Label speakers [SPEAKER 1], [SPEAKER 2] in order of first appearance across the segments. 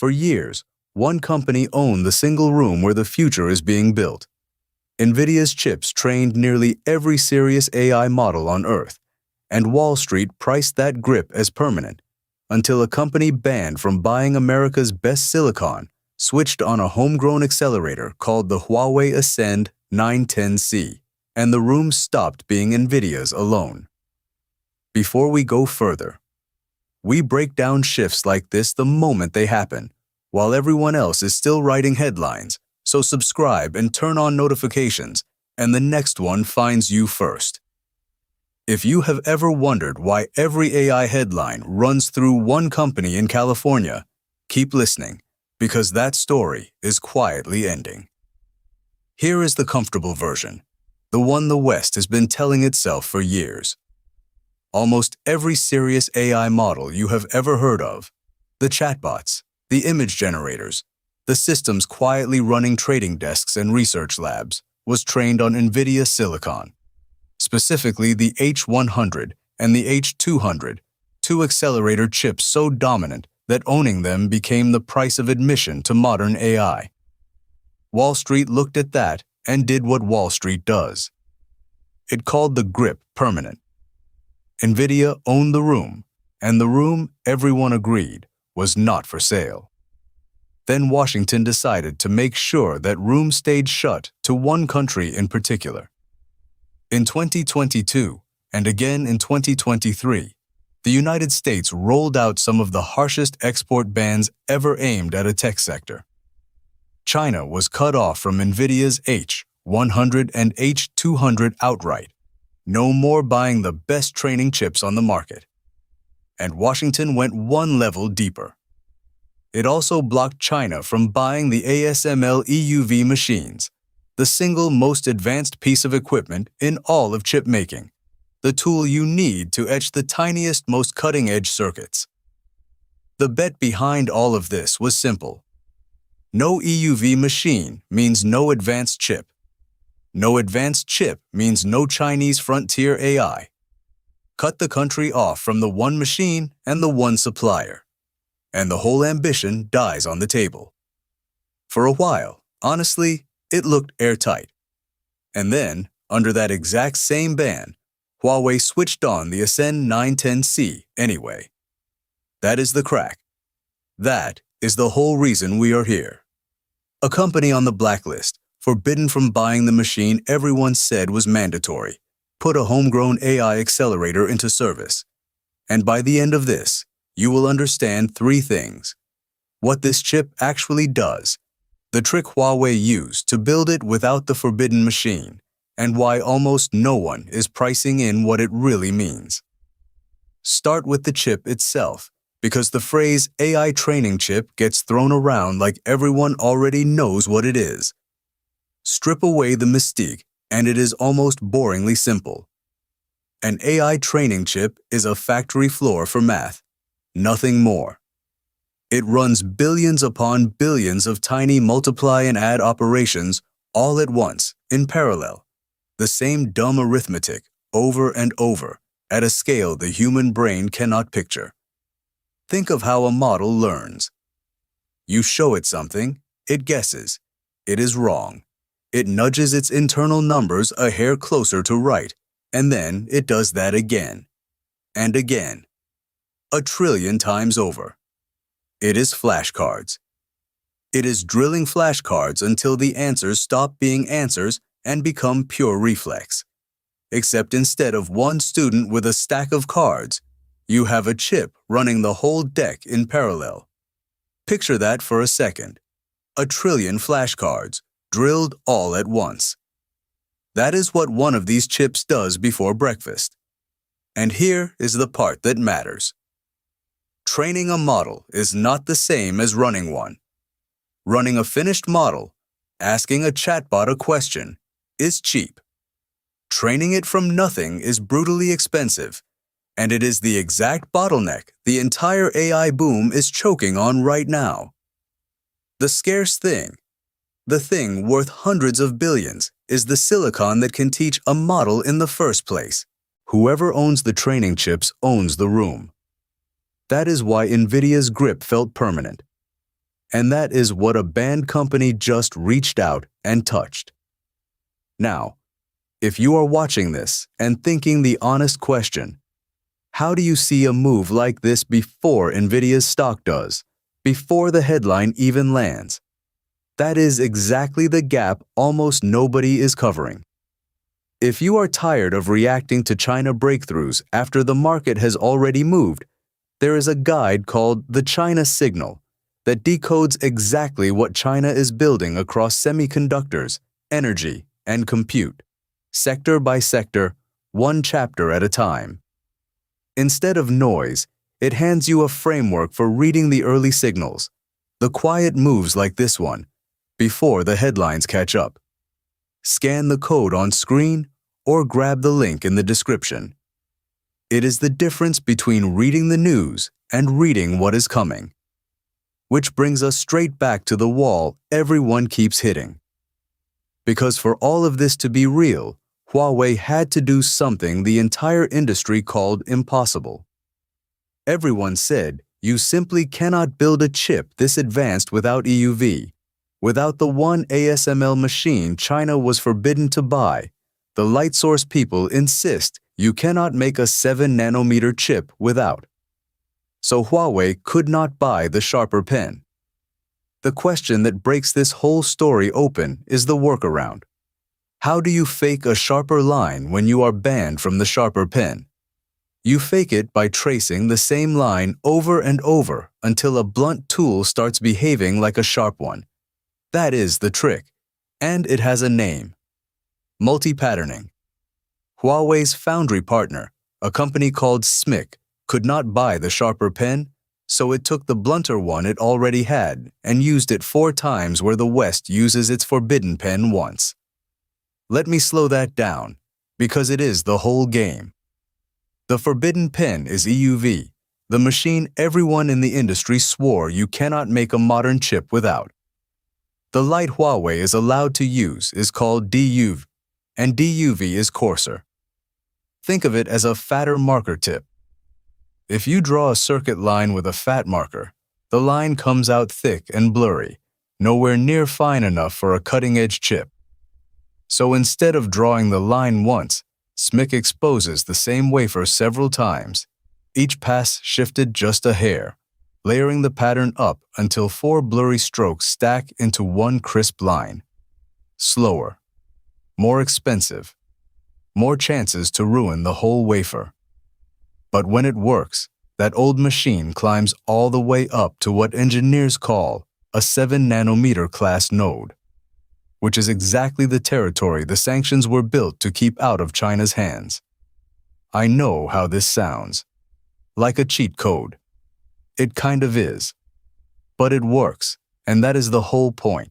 [SPEAKER 1] For years, one company owned the single room where the future is being built. Nvidia's chips trained nearly every serious AI model on Earth, and Wall Street priced that grip as permanent, until a company banned from buying America's best silicon switched on a homegrown accelerator called the Huawei Ascend 910C, and the room stopped being Nvidia's alone. Before we go further, we break down shifts like this the moment they happen, while everyone else is still writing headlines, so subscribe and turn on notifications, and the next one finds you first. If you have ever wondered why every AI headline runs through one company in California, keep listening, because that story is quietly ending. Here is the comfortable version, the one the West has been telling itself for years. Almost every serious AI model you have ever heard of, the chatbots, the image generators, the systems quietly running trading desks and research labs, was trained on Nvidia silicon. Specifically the H100 and the H200, two accelerator chips so dominant that owning them became the price of admission to modern AI. Wall Street looked at that and did what Wall Street does. It called the grip permanent. Nvidia owned the room, and the room, everyone agreed, was not for sale. Then Washington decided to make sure that room stayed shut to one country in particular. In 2022, and again in 2023, the United States rolled out some of the harshest export bans ever aimed at a tech sector. China was cut off from Nvidia's H100 and H200 outright, no more buying the best training chips on the market. And Washington went one level deeper. It also blocked China from buying the ASML EUV machines, the single most advanced piece of equipment in all of chip making, the tool you need to etch the tiniest, most cutting-edge circuits. The bet behind all of this was simple. No EUV machine means no advanced chip. No advanced chip means no Chinese frontier AI. Cut the country off from the one machine and the one supplier, and the whole ambition dies on the table. For a while, honestly, it looked airtight. And then, under that exact same ban, Huawei switched on the Ascend 910C anyway. That is the crack. That is the whole reason we are here. A company on the blacklist, forbidden from buying the machine everyone said was mandatory, put a homegrown AI accelerator into service. And by the end of this, you will understand three things. What this chip actually does, the trick Huawei used to build it without the forbidden machine, and why almost no one is pricing in what it really means. Start with the chip itself, because the phrase AI training chip gets thrown around like everyone already knows what it is. Strip away the mystique, and it is almost boringly simple. An AI training chip is a factory floor for math, nothing more. It runs billions upon billions of tiny multiply and add operations all at once, in parallel. The same dumb arithmetic, over and over, at a scale the human brain cannot picture. Think of how a model learns. You show it something, it guesses. It is wrong. It nudges its internal numbers a hair closer to right, and then it does that again. And again. 1 trillion times over. It is flashcards. It is drilling flashcards until the answers stop being answers and become pure reflex. Except instead of one student with a stack of cards, you have a chip running the whole deck in parallel. Picture that for a second. 1 trillion flashcards, drilled all at once. That is what one of these chips does before breakfast. And here is the part that matters. Training a model is not the same as running one. Running a finished model, asking a chatbot a question, is cheap. Training it from nothing is brutally expensive, and it is the exact bottleneck the entire AI boom is choking on right now. The scarce thing, the thing worth hundreds of billions, is the silicon that can teach a model in the first place. Whoever owns the training chips owns the room. That is why Nvidia's grip felt permanent. And that is what a banned company just reached out and touched. Now, if you are watching this and thinking the honest question, how do you see a move like this before Nvidia's stock does, before the headline even lands? That is exactly the gap almost nobody is covering. If you are tired of reacting to China breakthroughs after the market has already moved, there is a guide called the China Signal that decodes exactly what China is building across semiconductors, energy, and compute, sector by sector, one chapter at a time. Instead of noise, it hands you a framework for reading the early signals, the quiet moves like this one, before the headlines catch up. Scan the code on screen or grab the link in the description. It is the difference between reading the news and reading what is coming. Which brings us straight back to the wall everyone keeps hitting. Because for all of this to be real, Huawei had to do something the entire industry called impossible. Everyone said, you simply cannot build a chip this advanced without EUV. Without the one ASML machine China was forbidden to buy, the light source people insist you cannot make a 7-nanometer chip without. So Huawei could not buy the sharper pen. The question that breaks this whole story open is the workaround. How do you fake a sharper line when you are banned from the sharper pen? You fake it by tracing the same line over and over until a blunt tool starts behaving like a sharp one. That is the trick, and it has a name. Multi-patterning. Huawei's foundry partner, a company called SMIC, could not buy the sharper pen, so it took the blunter one it already had and used it 4 times where the West uses its forbidden pen once. Let me slow that down, because it is the whole game. The forbidden pen is EUV, the machine everyone in the industry swore you cannot make a modern chip without. The light Huawei is allowed to use is called DUV, and DUV is coarser. Think of it as a fatter marker tip. If you draw a circuit line with a fat marker, the line comes out thick and blurry, nowhere near fine enough for a cutting-edge chip. So instead of drawing the line once, SMIC exposes the same wafer several times, each pass shifted just a hair, layering the pattern up until 4 blurry strokes stack into one crisp line. Slower, more expensive, more chances to ruin the whole wafer. But when it works, that old machine climbs all the way up to what engineers call a 7-nanometer class node, which is exactly the territory the sanctions were built to keep out of China's hands. I know how this sounds. Like a cheat code. It kind of is. But it works, and that is the whole point.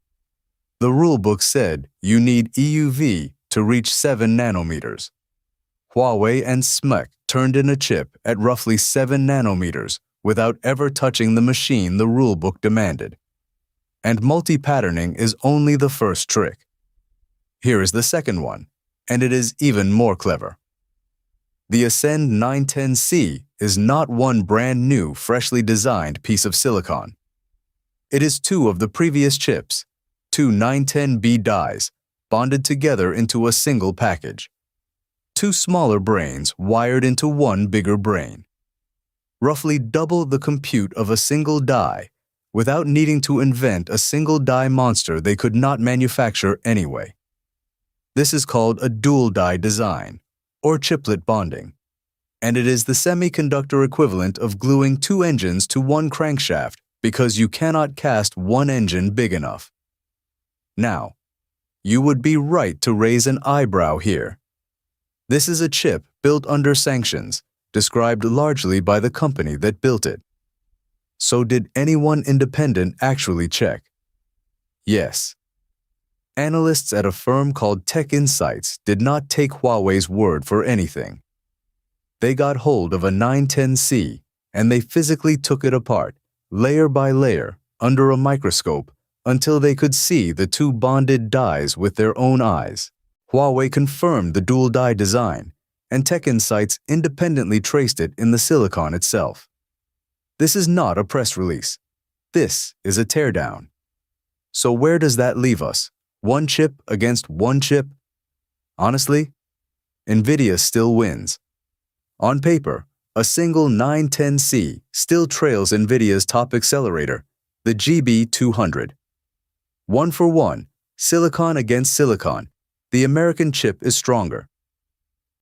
[SPEAKER 1] The rulebook said you need EUV to reach 7 nanometers. Huawei and SMIC turned in a chip at roughly 7 nanometers without ever touching the machine the rulebook demanded. And multi-patterning is only the first trick. Here is the second one, and it is even more clever. The Ascend 910C is not one brand new, freshly designed piece of silicon. It is 2 of the previous chips, 2 910B dies, bonded together into a single package. 2 smaller brains wired into one bigger brain. Roughly double the compute of a single die, without needing to invent a single die monster they could not manufacture anyway. This is called a dual die design, or chiplet bonding, and it is the semiconductor equivalent of gluing 2 engines to one crankshaft because you cannot cast one engine big enough. Now, you would be right to raise an eyebrow here. This is a chip built under sanctions, described largely by the company that built it. So did anyone independent actually check? Yes. Analysts at a firm called Tech Insights did not take Huawei's word for anything. They got hold of a 910C and they physically took it apart, layer by layer, under a microscope, until they could see the 2 bonded dies with their own eyes. Huawei confirmed the dual die design, and Tech Insights independently traced it in the silicon itself. This is not a press release. This is a teardown. So where does that leave us? One chip against one chip? Honestly, Nvidia still wins. On paper, a single 910C still trails Nvidia's top accelerator, the GB200. One for one, silicon against silicon, the American chip is stronger.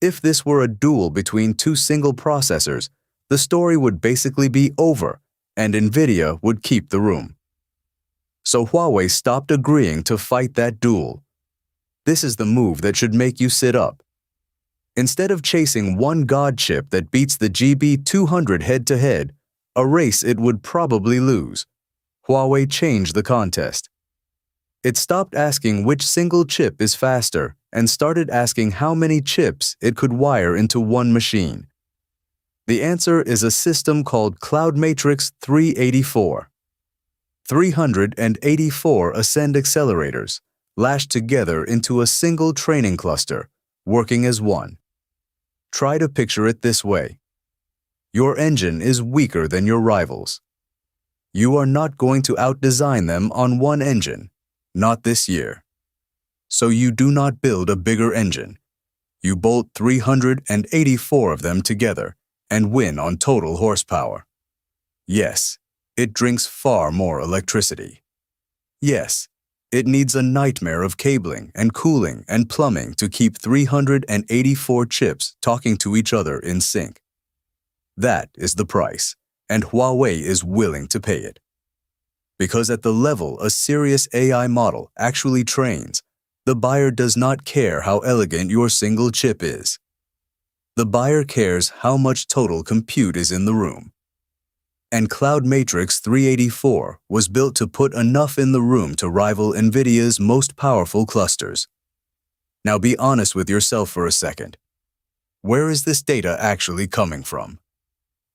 [SPEAKER 1] If this were a duel between two single processors, the story would basically be over, and Nvidia would keep the room. So Huawei stopped agreeing to fight that duel. This is the move that should make you sit up. Instead of chasing one god chip that beats the GB200 head-to-head, a race it would probably lose, Huawei changed the contest. It stopped asking which single chip is faster and started asking how many chips it could wire into one machine. The answer is a system called Cloud Matrix 384. 384 Ascend accelerators, lashed together into a single training cluster, working as one. Try to picture it this way. Your engine is weaker than your rivals. You are not going to outdesign them on one engine, not this year. So you do not build a bigger engine. You bolt 384 of them together and win on total horsepower. Yes, it drinks far more electricity. Yes, it needs a nightmare of cabling and cooling and plumbing to keep 384 chips talking to each other in sync. That is the price, and Huawei is willing to pay it. Because at the level a serious AI model actually trains, the buyer does not care how elegant your single chip is. The buyer cares how much total compute is in the room. And Cloud Matrix 384 was built to put enough in the room to rival Nvidia's most powerful clusters. Now be honest with yourself for a second. Where is this data actually coming from?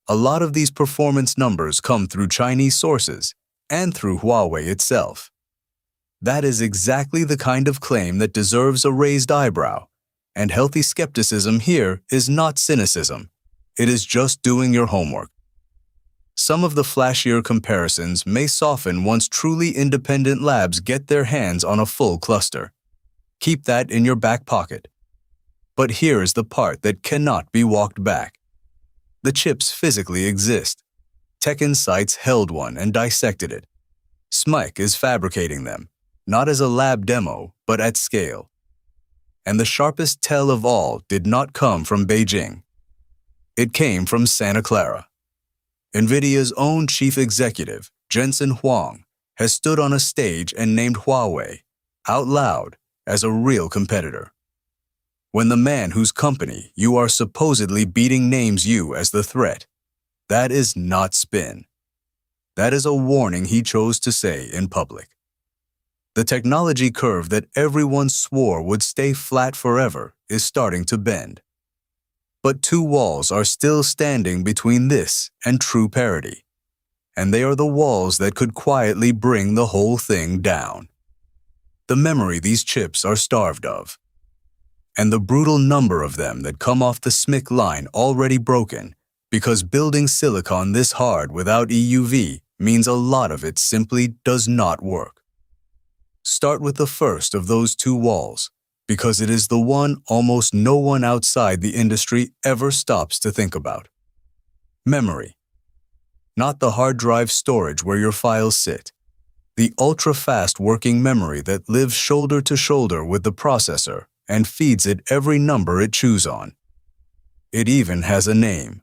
[SPEAKER 1] A lot of these performance numbers come through Chinese sources and through Huawei itself. That is exactly the kind of claim that deserves a raised eyebrow, and healthy skepticism here is not cynicism. It is just doing your homework. Some of the flashier comparisons may soften once truly independent labs get their hands on a full cluster. Keep that in your back pocket. But here is the part that cannot be walked back. The chips physically exist. Tech Insights held one and dissected it. SMIC is fabricating them, not as a lab demo, but at scale. And the sharpest tell of all did not come from Beijing. It came from Santa Clara. Nvidia's own chief executive, Jensen Huang, has stood on a stage and named Huawei, out loud, as a real competitor. When the man whose company you are supposedly beating names you as the threat, that is not spin. That is a warning he chose to say in public. The technology curve that everyone swore would stay flat forever is starting to bend. But two walls are still standing between this and true parity, and they are the walls that could quietly bring the whole thing down. The memory these chips are starved of, and the brutal number of them that come off the SMIC line already broken, because building silicon this hard without EUV means a lot of it simply does not work. Start with the first of those two walls, because it is the one almost no one outside the industry ever stops to think about. Memory. Not the hard drive storage where your files sit. The ultra-fast working memory that lives shoulder to shoulder with the processor and feeds it every number it chews on. It even has a name.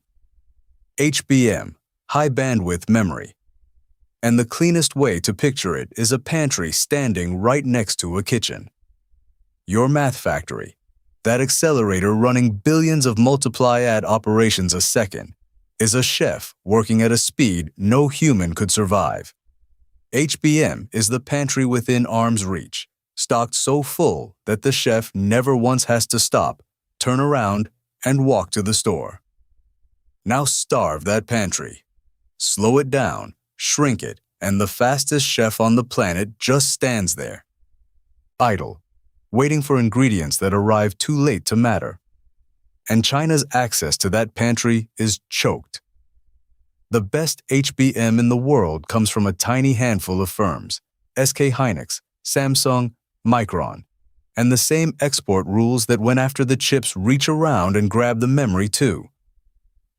[SPEAKER 1] HBM, high bandwidth memory. And the cleanest way to picture it is a pantry standing right next to a kitchen. Your math factory, that accelerator running billions of multiply-add operations a second, is a chef working at a speed no human could survive. HBM is the pantry within arm's reach, stocked so full that the chef never once has to stop, turn around, and walk to the store. Now starve that pantry. Slow it down, shrink it, and the fastest chef on the planet just stands there, idle, waiting for ingredients that arrive too late to matter. And China's access to that pantry is choked. The best HBM in the world comes from a tiny handful of firms, SK Hynix, Samsung, Micron, and the same export rules that went after the chips reach around and grab the memory too.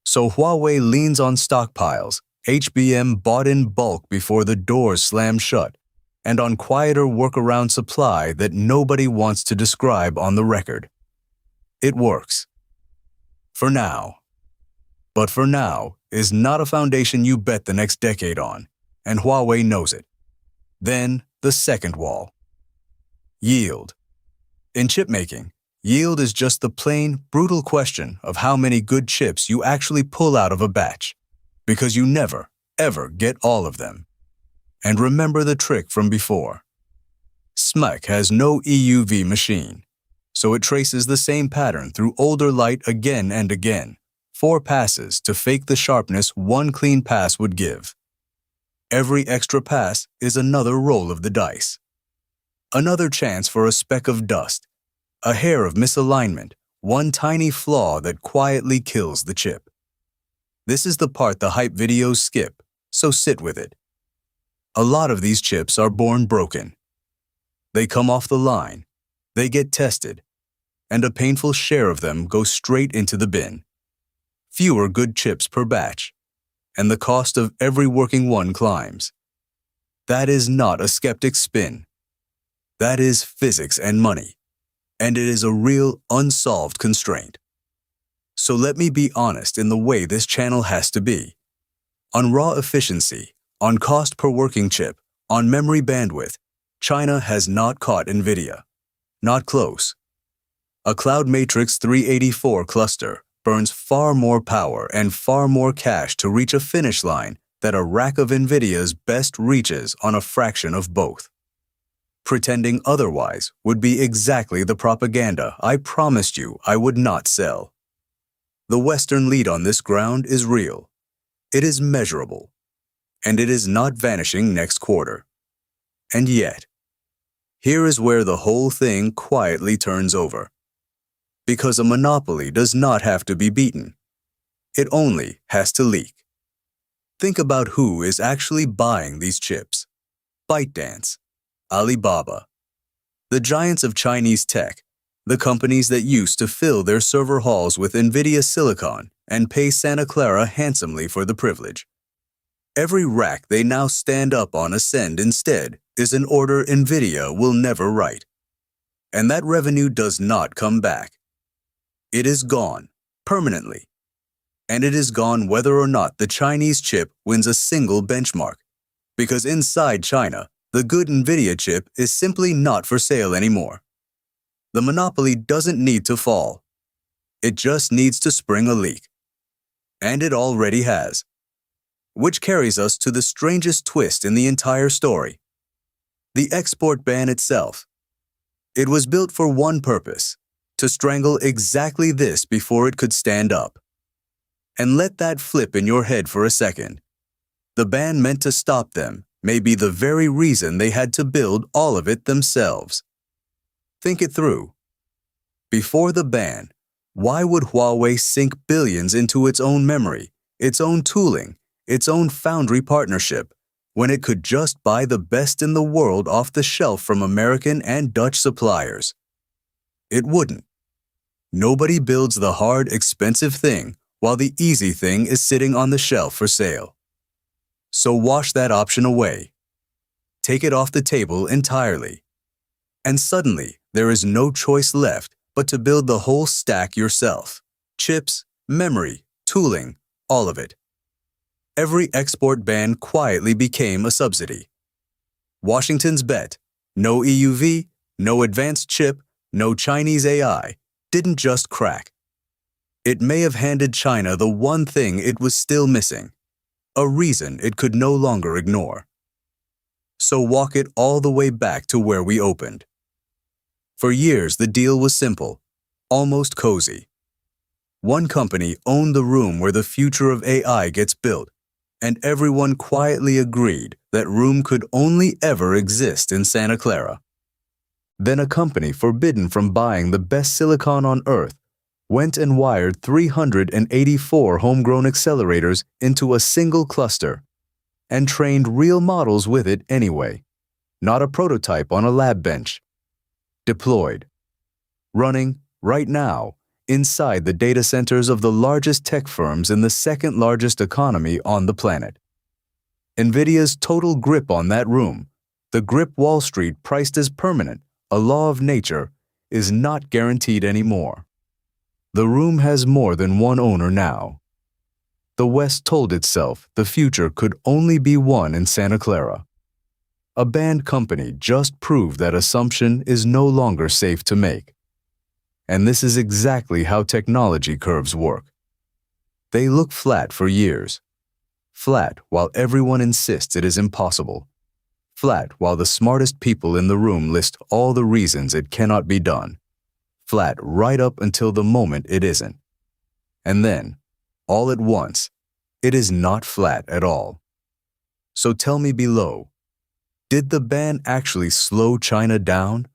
[SPEAKER 1] So Huawei leans on stockpiles, HBM bought in bulk before the doors slam shut, and on quieter workaround supply that nobody wants to describe on the record. It works. For now. But for now is not a foundation you bet the next decade on, and Huawei knows it. Then, the second wall. Yield. In chipmaking, yield is just the plain, brutal question of how many good chips you actually pull out of a batch, because you never, ever get all of them. And remember the trick from before. SMEC has no EUV machine, so it traces the same pattern through older light again and again, 4 passes to fake the sharpness one clean pass would give. Every extra pass is another roll of the dice. Another chance for a speck of dust, a hair of misalignment, one tiny flaw that quietly kills the chip. This is the part the hype videos skip, so sit with it. A lot of these chips are born broken. They come off the line, they get tested, and a painful share of them go straight into the bin. Fewer good chips per batch, and the cost of every working one climbs. That is not a skeptic's spin. That is physics and money, and it is a real unsolved constraint. So let me be honest in the way this channel has to be. On raw efficiency, on cost per working chip, on memory bandwidth, China has not caught Nvidia. Not close. A Cloud Matrix 384 cluster burns far more power and far more cash to reach a finish line that a rack of Nvidia's best reaches on a fraction of both. Pretending otherwise would be exactly the propaganda I promised you I would not sell. The Western lead on this ground is real. It is measurable. And it is not vanishing next quarter. And yet, here is where the whole thing quietly turns over. Because a monopoly does not have to be beaten. It only has to leak. Think about who is actually buying these chips. ByteDance, Alibaba, the giants of Chinese tech, the companies that used to fill their server halls with Nvidia silicon and pay Santa Clara handsomely for the privilege. Every rack they now stand up on Ascend instead is an order Nvidia will never write. And that revenue does not come back. It is gone, permanently. And it is gone whether or not the Chinese chip wins a single benchmark. Because inside China, the good Nvidia chip is simply not for sale anymore. The monopoly doesn't need to fall. It just needs to spring a leak. And it already has. Which carries us to the strangest twist in the entire story. The export ban itself. It was built for one purpose, to strangle exactly this before it could stand up. And let that flip in your head for a second. The ban meant to stop them may be the very reason they had to build all of it themselves. Think it through. Before the ban, why would Huawei sink billions into its own memory, its own tooling, its own foundry partnership, when it could just buy the best in the world off the shelf from American and Dutch suppliers? It wouldn't. Nobody builds the hard, expensive thing while the easy thing is sitting on the shelf for sale. So wash that option away. Take it off the table entirely. And suddenly, there is no choice left but to build the whole stack yourself. Chips, memory, tooling, all of it. Every export ban quietly became a subsidy. Washington's bet, no EUV, no advanced chip, no Chinese AI, didn't just crack. It may have handed China the one thing it was still missing, a reason it could no longer ignore. So walk it all the way back to where we opened. For years, the deal was simple, almost cozy. One company owned the room where the future of AI gets built, and everyone quietly agreed that room could only ever exist in Santa Clara. Then a company forbidden from buying the best silicon on Earth went and wired 384 homegrown accelerators into a single cluster and trained real models with it anyway, not a prototype on a lab bench. Deployed. Running, right now, inside the data centers of the largest tech firms in the second largest economy on the planet. Nvidia's total grip on that room, the grip Wall Street priced as permanent, a law of nature, is not guaranteed anymore. The room has more than one owner now. The West told itself the future could only be won in Santa Clara. A banned company just proved that assumption is no longer safe to make. And this is exactly how technology curves work. They look flat for years. Flat while everyone insists it is impossible. Flat while the smartest people in the room list all the reasons it cannot be done. Flat right up until the moment it isn't. And then, all at once, it is not flat at all. So tell me below, did the ban actually slow China down?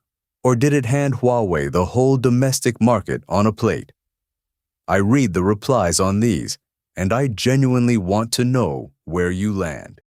[SPEAKER 1] Or did it hand Huawei the whole domestic market on a plate? I read the replies on these, and I genuinely want to know where you land.